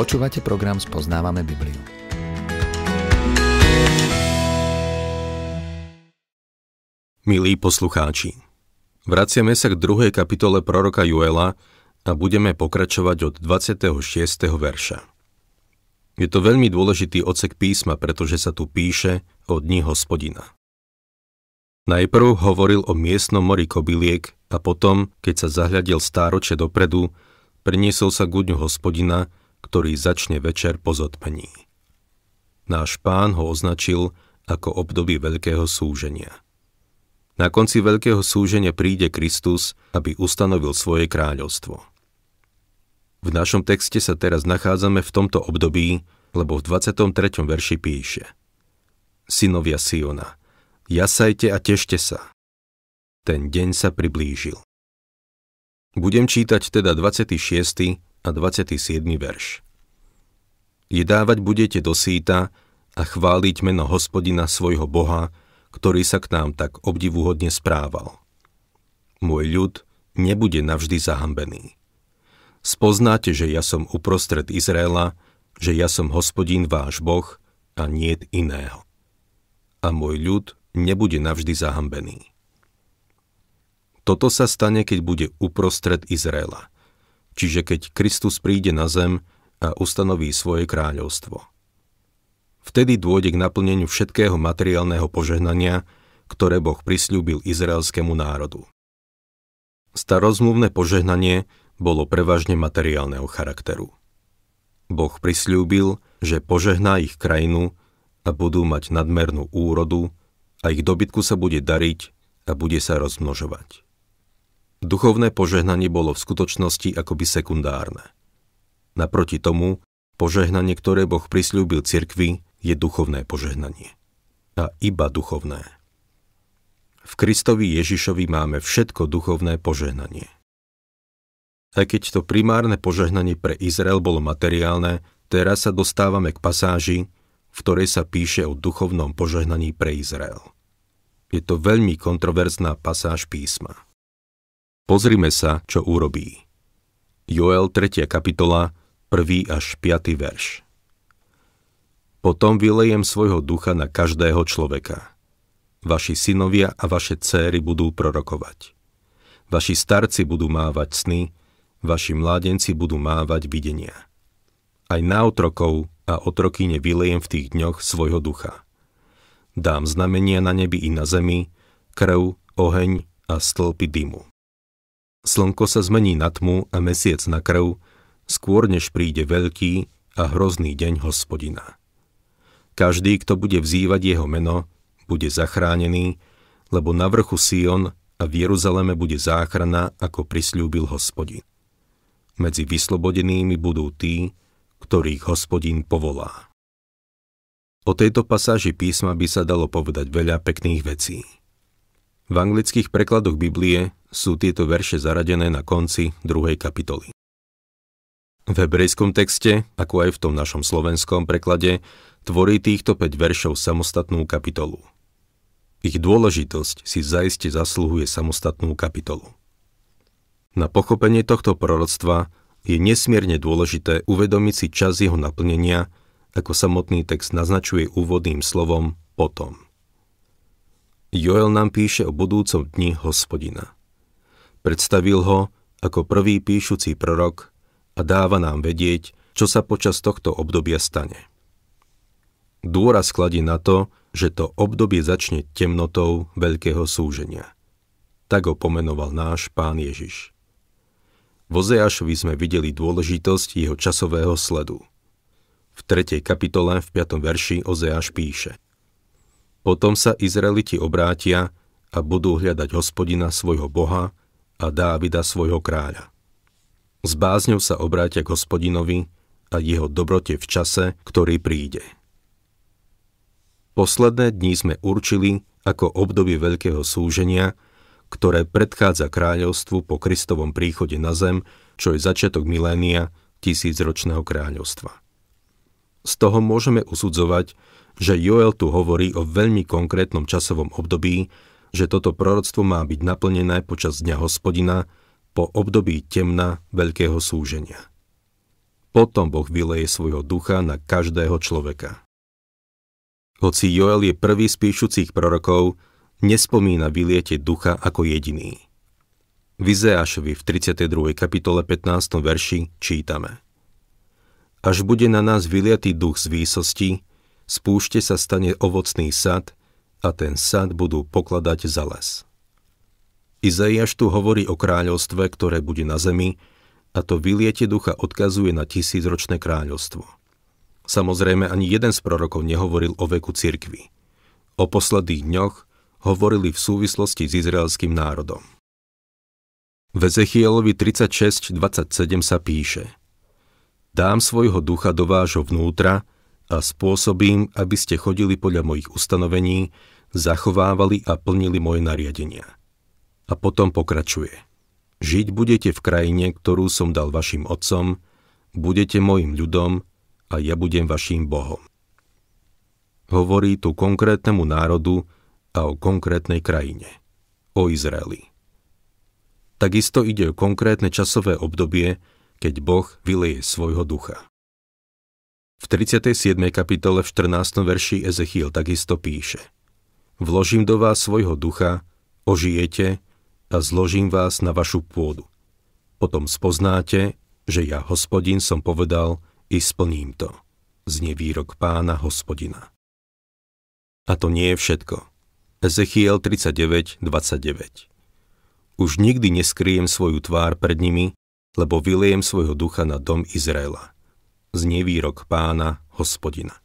Počúvate program Spoznávame Bibliu. Milí poslucháči, vraciame sa k 2. kapitole proroka Joela a budeme pokračovať od 26. verša. Je to veľmi dôležitý odsek písma, pretože sa tu píše o dni Hospodina. Najprv hovoril o miestnom mori kobyliek a potom, keď sa zahľadil stáročie dopredu, priniesol sa k dňu Hospodina, ktorý začne večer po zotmení. Náš Pán ho označil ako obdobie veľkého súženia. Na konci veľkého súženia príde Kristus, aby ustanovil svoje kráľovstvo. V našom texte sa teraz nachádzame v tomto období, lebo v 23. verši píše: Synovia Siona, jasajte a tešte sa. Ten deň sa priblížil. Budem čítať teda 26. a 27. verš. Jedávať budete do síta a chváliť meno Hospodina svojho Boha, ktorý sa k nám tak obdivuhodne správal. Môj ľud nebude navždy zahambený. Spoznáte, že ja som uprostred Izraela, že ja som Hospodín váš Boh a niet iného. A môj ľud nebude navždy zahambený. Toto sa stane, keď bude uprostred Izraela, čiže keď Kristus príde na zem a ustanoví svoje kráľovstvo. Vtedy dôjde k naplneniu všetkého materiálneho požehnania, ktoré Boh prisľúbil izraelskému národu. Starozmluvné požehnanie bolo prevažne materiálneho charakteru. Boh prisľúbil, že požehná ich krajinu a budú mať nadmernú úrodu a ich dobytku sa bude dariť a bude sa rozmnožovať. Duchovné požehnanie bolo v skutočnosti akoby sekundárne. Naproti tomu, požehnanie, ktoré Boh prisľúbil cirkvi, je duchovné požehnanie. A iba duchovné. V Kristovi Ježišovi máme všetko duchovné požehnanie. Aj keď to primárne požehnanie pre Izrael bolo materiálne, teraz sa dostávame k pasáži, v ktorej sa píše o duchovnom požehnaní pre Izrael. Je to veľmi kontroverzná pasáž písma. Pozrime sa, čo urobí. Joel 3. kapitola, 1. až 5. verš. Potom vylejem svojho ducha na každého človeka. Vaši synovia a vaše dcéry budú prorokovať. Vaši starci budú mávať sny, vaši mládenci budú mávať videnia. Aj na otrokov a otrokyne vylejem v tých dňoch svojho ducha. Dám znamenia na nebi i na zemi, krv, oheň a stĺpy dymu. Slnko sa zmení na tmu a mesiac na krv, skôr než príde veľký a hrozný deň Hospodina. Každý, kto bude vzývať jeho meno, bude zachránený, lebo na vrchu Sion a v Jeruzaleme bude záchrana, ako prisľúbil Hospodin. Medzi vyslobodenými budú tí, ktorých Hospodin povolá. O tejto pasáži písma by sa dalo povedať veľa pekných vecí. V anglických prekladoch Biblie sú tieto verše zaradené na konci 2. kapitoly. V hebrejskom texte, ako aj v tom našom slovenskom preklade, tvorí týchto 5 veršov samostatnú kapitolu. Ich dôležitosť si zaiste zasluhuje samostatnú kapitolu. Na pochopenie tohto proroctva je nesmierne dôležité uvedomiť si čas jeho naplnenia, ako samotný text naznačuje úvodným slovom potom. Joel nám píše o budúcom dni Hospodina. Predstavil ho ako prvý píšucí prorok a dáva nám vedieť, čo sa počas tohto obdobia stane. Dôraz kladie na to, že to obdobie začne temnotou veľkého súženia. Tak ho pomenoval náš Pán Ježiš. V Ozeášovi sme videli dôležitosť jeho časového sledu. V 3. kapitole v 5. verši Ozeáš píše: Potom sa Izraeliti obrátia a budú hľadať Hospodina svojho Boha a Dávida svojho kráľa. S bázňou sa obrátia k Hospodinovi a jeho dobrote v čase, ktorý príde. Posledné dni sme určili ako obdobie veľkého súženia, ktoré predchádza kráľovstvu po Kristovom príchode na zem, čo je začiatok milénia, 1000-ročného kráľovstva. Z toho môžeme usudzovať, že Joel tu hovorí o veľmi konkrétnom časovom období, že toto proroctvo má byť naplnené počas dňa Hospodina po období temna veľkého súženia. potom Boh vyleje svojho ducha na každého človeka. Hoci Joel je prvý z píšucich prorokov, nespomína vyliete ducha ako jediný. V Izeášovi v 32. kapitole 15. verši čítame: Až bude na nás vyliatý duch z výsosti, z púšte sa stane ovocný sad a ten sad budú pokladať za les. Izaiáš tu hovorí o kráľovstve, ktoré bude na zemi, a to vyliete ducha odkazuje na 1000-ročné kráľovstvo. Samozrejme, ani jeden z prorokov nehovoril o veku cirkvi. O posledných dňoch hovorili v súvislosti s izraelským národom. V Ezechielovi 36.27 sa píše: Dám svojho ducha do vášho vnútra a spôsobím, aby ste chodili podľa mojich ustanovení, zachovávali a plnili moje nariadenia. A potom pokračuje: Žiť budete v krajine, ktorú som dal vašim otcom, budete mojim ľudom a ja budem vaším Bohom. Hovorí tu konkrétnemu národu a o konkrétnej krajine, o Izraeli. Takisto ide o konkrétne časové obdobie, keď Boh vyleje svojho ducha. V 37. kapitole v 14. verši Ezechiel takisto píše: Vložím do vás svojho ducha, ožijete a zložím vás na vašu pôdu. Potom spoznáte, že ja, Hospodin, som povedal i splním to. Znie výrok Pána Hospodina. A to nie je všetko. Ezechiel 39.29. Už nikdy neskryjem svoju tvár pred nimi, lebo vylejem svojho ducha na dom Izraela. Znie výrok Pána Hospodina.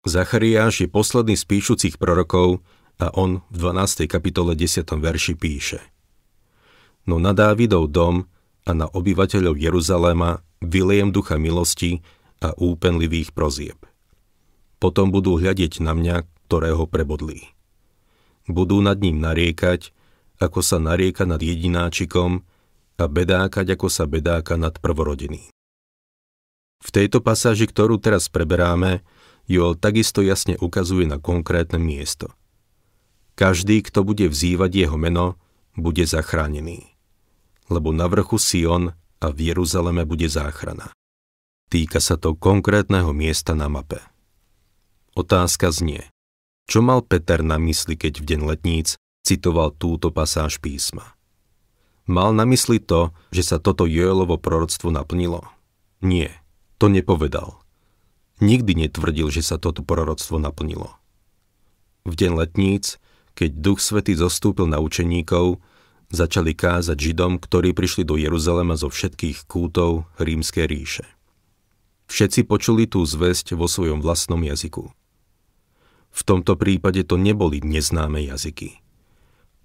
Zachariáš je posledný z píšucich prorokov a on v 12. kapitole 10. verši píše: No na Dávidov dom a na obyvateľov Jeruzaléma vylejem ducha milosti a úpenlivých prozieb. Potom budú hľadiť na mňa, ktorého prebodlí. Budú nad ním nariekať, ako sa narieka nad jedináčikom, a bedákať, ako sa bedáka nad prvorodeným. V tejto pasáži, ktorú teraz preberáme, Joel takisto jasne ukazuje na konkrétne miesto. Každý, kto bude vzývať jeho meno, bude zachránený. Lebo na vrchu Sion a v Jeruzaleme bude záchrana. Týka sa to konkrétneho miesta na mape. Otázka znie: čo mal Peter na mysli, keď v deň letníc citoval túto pasáž písma? Mal na mysli to, že sa toto Joelovo proroctvo naplnilo? Nie, to nepovedal. Nikdy netvrdil, že sa toto proroctvo naplnilo. V deň letníc, keď Duch Svätý zostúpil na učeníkov, začali kázať Židom, ktorí prišli do Jeruzalema zo všetkých kútov Rímskej ríše. Všetci počuli tú zvesť vo svojom vlastnom jazyku. V tomto prípade to neboli neznáme jazyky.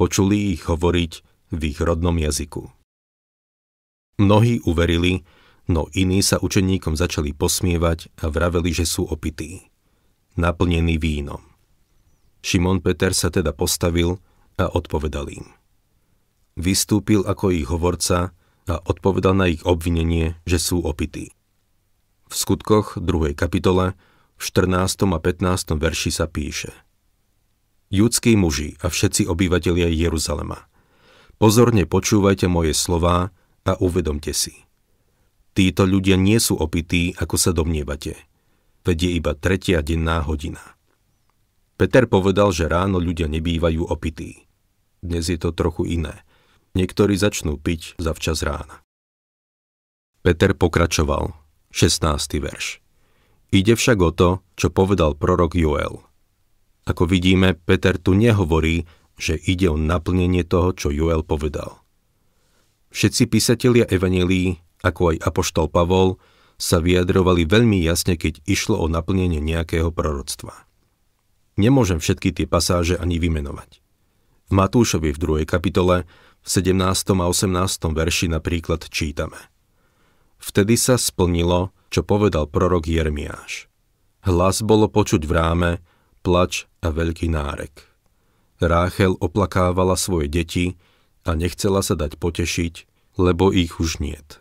Počuli ich hovoriť v ich rodnom jazyku. Mnohí uverili, no iní sa učeníkom začali posmievať a vraveli, že sú opití, naplnení vínom. Šimon Peter sa teda postavil a odpovedal im. Vystúpil ako ich hovorca a odpovedal na ich obvinenie, že sú opití. V Skutkoch 2. kapitole v 14. a 15. verši sa píše: Judskí muži a všetci obyvatelia Jeruzalema, pozorne počúvajte moje slová a uvedomte si. Títo ľudia nie sú opití, ako sa domnievate. Veď je iba 3. denná hodina. Peter povedal, že ráno ľudia nebývajú opití. Dnes je to trochu iné. Niektorí začnú piť zavčas rána. Peter pokračoval, 16. verš. Ide však o to, čo povedal prorok Joel. Ako vidíme, Peter tu nehovorí, že ide o naplnenie toho, čo Joel povedal. Všetci písatelia evanjelií, ako aj apoštol Pavol, sa vyjadrovali veľmi jasne, keď išlo o naplnenie nejakého proroctva. Nemôžem všetky tie pasáže ani vymenovať. V Matúšovi v 2. kapitole v 17. a 18. verši napríklad čítame: Vtedy sa splnilo, čo povedal prorok Jeremiáš. Hlas bolo počuť v ráme, plač a veľký nárek. Ráchel oplakávala svoje deti a nechcela sa dať potešiť, lebo ich už niet.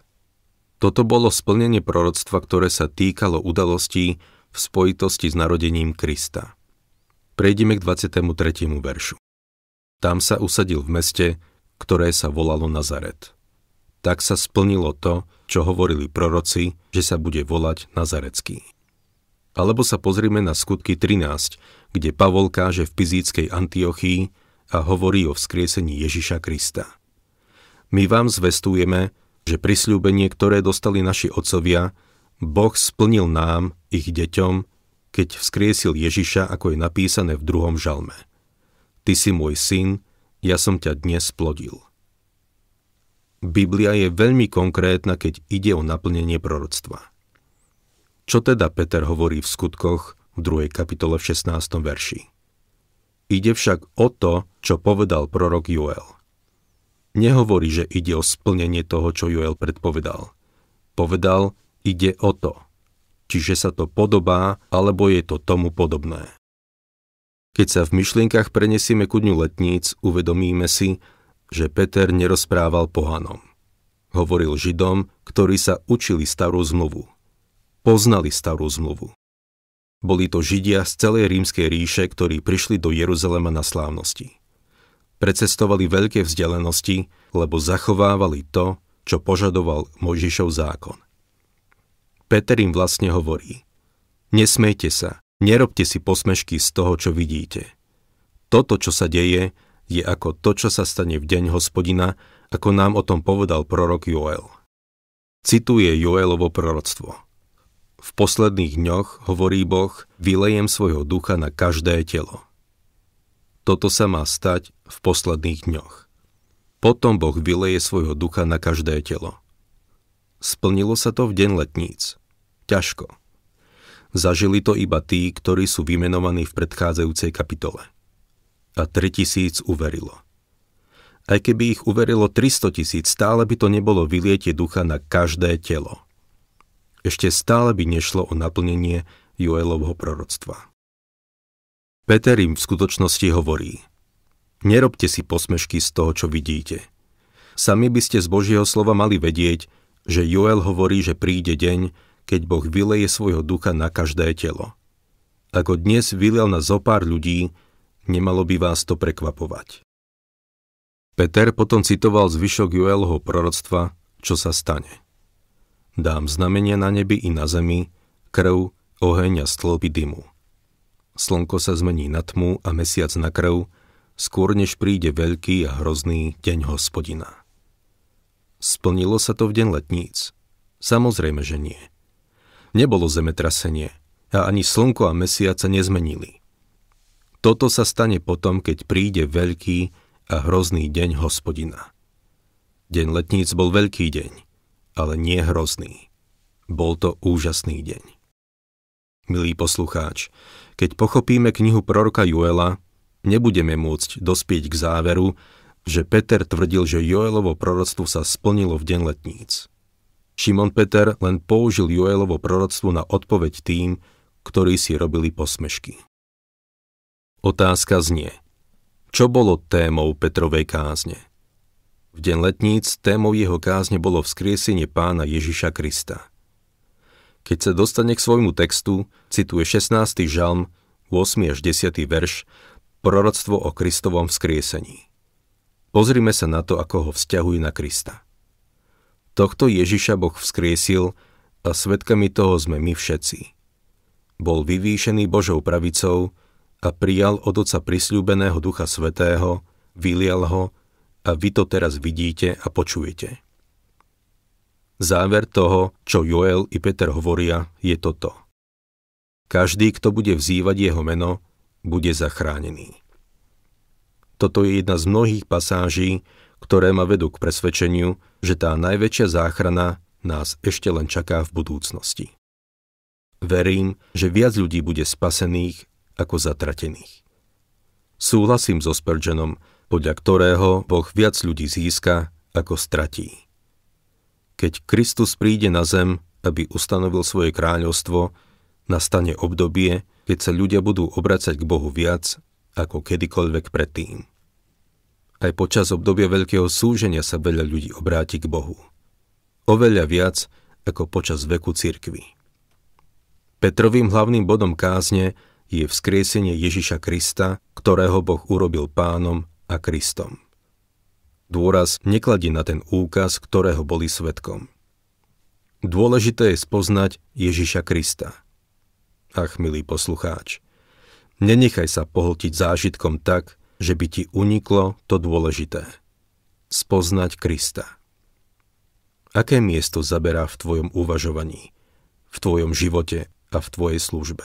Toto bolo splnenie proroctva, ktoré sa týkalo udalostí v spojitosti s narodením Krista. Prejdeme k 23. veršu. Tam sa usadil v meste, ktoré sa volalo Nazaret. Tak sa splnilo to, čo hovorili proroci, že sa bude volať Nazarecký. Alebo sa pozrime na Skutky 13, kde Pavol káže v Pizíckej Antiochii a hovorí o vzkriesení Ježiša Krista. My vám zvestujeme, že prisľúbenie, ktoré dostali naši otcovia, Boh splnil nám, ich deťom, keď vzkriesil Ježiša, ako je napísané v 2. žalme. Ty si môj syn, ja som ťa dnes splodil. Biblia je veľmi konkrétna, keď ide o naplnenie proroctva. Čo teda Peter hovorí v Skutkoch v 2. kapitole v 16. verši? Ide však o to, čo povedal prorok Joel. Nehovorí, že ide o splnenie toho, čo Joel predpovedal. Povedal, ide o to. Čiže sa to podobá, alebo je to tomu podobné. Keď sa v myšlienkach prenesieme ku dňu letníc, uvedomíme si, že Peter nerozprával pohanom. Hovoril Židom, ktorí sa učili starú zmluvu. Poznali starú zmluvu. Boli to Židia z celej rímskej ríše, ktorí prišli do Jeruzalema na slávnosti. Precestovali veľké vzdialenosti, lebo zachovávali to, čo požadoval Mojžišov zákon. Peter im vlastne hovorí: nesmejte sa, nerobte si posmešky z toho, čo vidíte. Toto, čo sa deje, je ako to, čo sa stane v deň Hospodina, ako nám o tom povedal prorok Joel. Cituje Joelovo proroctvo. V posledných dňoch, hovorí Boh, vylejem svojho ducha na každé telo. Toto sa má stať v posledných dňoch. Potom Boh vyleje svojho ducha na každé telo. Splnilo sa to v deň letníc. Ťažko. Zažili to iba tí, ktorí sú vymenovaní v predchádzajúcej kapitole. A 3000 uverilo. Aj keby ich uverilo 300 000, stále by to nebolo vylietie ducha na každé telo. Ešte stále by nešlo o naplnenie Joelovho proroctva. Peter im v skutočnosti hovorí: nerobte si posmešky z toho, čo vidíte. Sami by ste z Božieho slova mali vedieť, že Joel hovorí, že príde deň, keď Boh vyleje svojho ducha na každé telo. Ako dnes vylial na zopár ľudí, nemalo by vás to prekvapovať. Peter potom citoval zvyšok Joelovho proroctva, čo sa stane. Dám znamenia na nebi i na zemi, krv, oheň a stĺpy dymu. Slnko sa zmení na tmu a mesiac na krv, skôr než príde veľký a hrozný deň Hospodina. Splnilo sa to v deň letníc? Samozrejme, že nie. Nebolo zemetrasenie a ani slnko a mesiac sa nezmenili. Toto sa stane potom, keď príde veľký a hrozný deň Hospodina. Deň letníc bol veľký deň, ale nie hrozný. Bol to úžasný deň. Milý poslucháč, keď pochopíme knihu proroka Joela, nebudeme môcť dospieť k záveru, že Peter tvrdil, že Joelovo proroctvo sa splnilo v deň letníc. Šimon Peter len použil Joelovo proroctvo na odpoveď tým, ktorí si robili posmešky. Otázka znie: čo bolo témou Petrovej kázne? V deň letníc témou jeho kázne bolo vzkriesenie Pána Ježiša Krista. Keď sa dostane k svojmu textu, cituje 16. žalm, 8. až 10. verš, proroctvo o Kristovom vzkriesení. Pozrime sa na to, ako ho vzťahuje na Krista. Tohto Ježiša Boh vzkriesil a svedkami toho sme my všetci. Bol vyvýšený Božou pravicou a prijal od Otca prisľúbeného Ducha Svätého, vylial ho a vy to teraz vidíte a počujete. Záver toho, čo Joel i Peter hovoria, je toto. Každý, kto bude vzývať jeho meno, bude zachránený. Toto je jedna z mnohých pasáží, ktoré ma vedú k presvedčeniu, že tá najväčšia záchrana nás ešte len čaká v budúcnosti. Verím, že viac ľudí bude spasených ako zatratených. Súhlasím so Spurgeonom, podľa ktorého Boh viac ľudí získa, ako stratí. Keď Kristus príde na zem, aby ustanovil svoje kráľovstvo, nastane obdobie, keď sa ľudia budú obracať k Bohu viac, ako kedykoľvek predtým. Aj počas obdobia veľkého súženia sa veľa ľudí obráti k Bohu. Oveľa viac, ako počas veku cirkvi. Petrovým hlavným bodom kázne je vzkriesenie Ježiša Krista, ktorého Boh urobil Pánom a Kristom. Dôraz nekladie na ten úkaz, ktorého boli svedkom. Dôležité je spoznať Ježiša Krista. Ach, milý poslucháč, nenechaj sa pohltiť zážitkom tak, že by ti uniklo to dôležité. Spoznať Krista. Aké miesto zaberá v tvojom uvažovaní, v tvojom živote a v tvojej službe?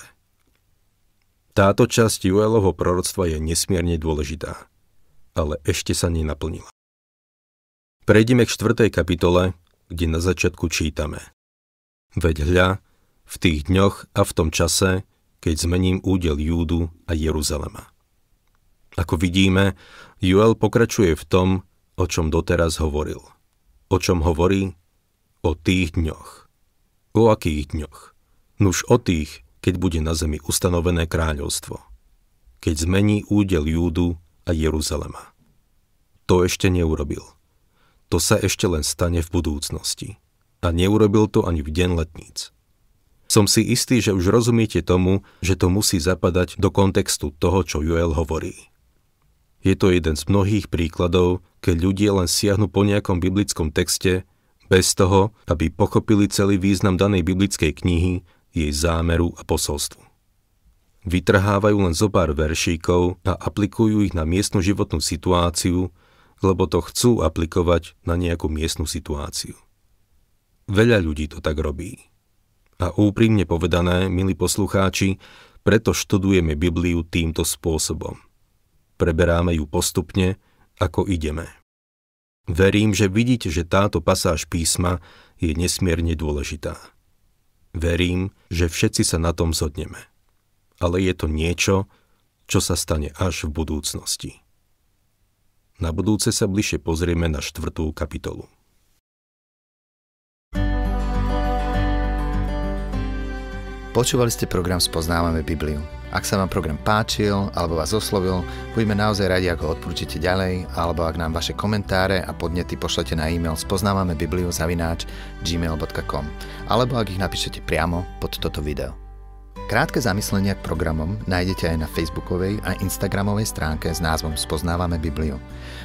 Táto časť Joelovho proroctva je nesmierne dôležitá, ale ešte sa nenaplnila. Prejdime k 4. kapitole, kde na začiatku čítame: Veď hľa, v tých dňoch a v tom čase, keď zmením údel Júdu a Jeruzalema. Ako vidíme, Joel pokračuje v tom, o čom doteraz hovoril. O čom hovorí? O tých dňoch. O akých dňoch? Nuž o tých, keď bude na zemi ustanovené kráľovstvo. Keď zmení údel Júdu a Jeruzalema. To ešte neurobil. To sa ešte len stane v budúcnosti. A neurobil to ani v deň letníc. Som si istý, že už rozumiete tomu, že to musí zapadať do kontextu toho, čo Joel hovorí. Je to jeden z mnohých príkladov, keď ľudia len siahnu po nejakom biblickom texte, bez toho, aby pochopili celý význam danej biblickej knihy, jej zámeru a posolstvu. Vytrhávajú len zo pár veršíkov a aplikujú ich na miestnu životnú situáciu, lebo to chcú aplikovať na nejakú miestnu situáciu. Veľa ľudí to tak robí. A úprimne povedané, milí poslucháči, preto študujeme Bibliu týmto spôsobom. Preberáme ju postupne, ako ideme. Verím, že vidíte, že táto pasáž písma je nesmierne dôležitá. Verím, že všetci sa na tom zhodneme. Ale je to niečo, čo sa stane až v budúcnosti. Na budúce sa bližšie pozrieme na 4. kapitolu. Počúvali ste program Spoznávame Bibliu. Ak sa vám program páčil alebo vás oslovil, budeme naozaj radi, ako odporúčite ďalej, alebo ak nám vaše komentáre a podnety pošlete na e-mail spoznavamebibliu@gmail.com, alebo ak ich napíšete priamo pod toto video. Krátke zamyslenia k programom nájdete aj na facebookovej a instagramovej stránke s názvom Spoznávame Bibliu.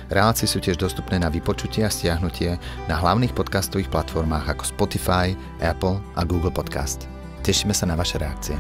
Relácie sú tiež dostupné na vypočutie a stiahnutie na hlavných podcastových platformách ako Spotify, Apple a Google Podcast. Tešíme sa na vaše reakcie.